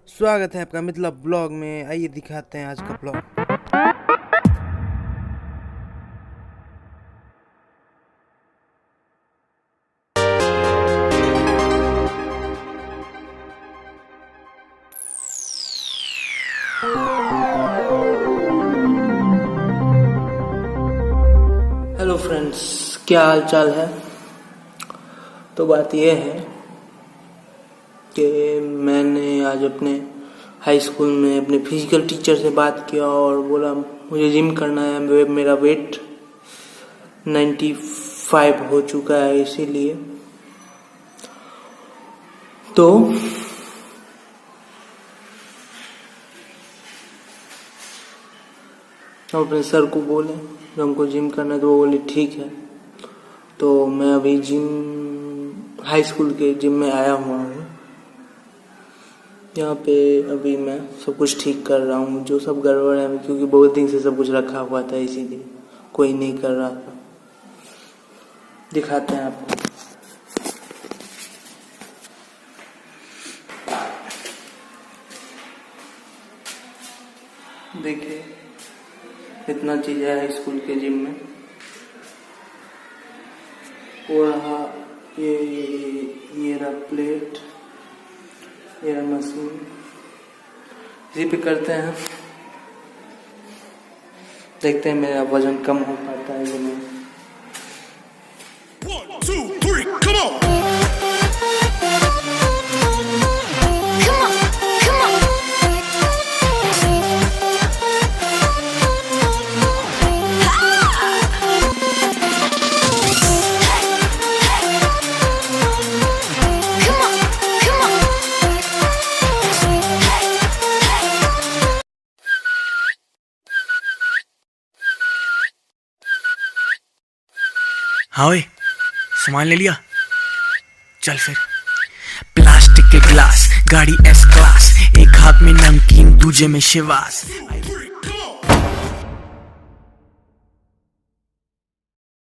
स्वागत है आपका मिथिला ब्लॉग में। आइए दिखाते हैं आज का ब्लॉग। हेलो फ्रेंड्स, क्या हाल चाल है। तो बात यह है कि मैंने आज अपने हाई स्कूल में अपने फिजिकल टीचर से बात किया और बोला मुझे जिम करना है। मेरा वेट 95 हो चुका है, इसीलिए तो हम अपने सर को बोले हमको जिम करना है, तो वो बोले ठीक है। तो मैं अभी हाई स्कूल के जिम में आया हुआ हूँ। यहाँ पे अभी मैं सब कुछ ठीक कर रहा हूँ, जो सब गड़बड़ है, क्योंकि बहुत दिन से सब कुछ रखा हुआ था, इसीलिए कोई नहीं कर रहा था। दिखाते हैं आपको। देखिए इतना चीज है हाई स्कूल के जिम में। वो रहा ये रहा प्लेट, ये रहा मशीन, इसी पे करते हैं। देखते हैं मेरा वजन कम हो पाता है कि नहीं। 1, 2, 3, come on! हाँ ओए, सामान ले लिया? चल फिर। प्लास्टिक के गिलास, गाड़ी एस क्लास, एक हाथ में नमकीन दूजे में शिवास। 3, come on!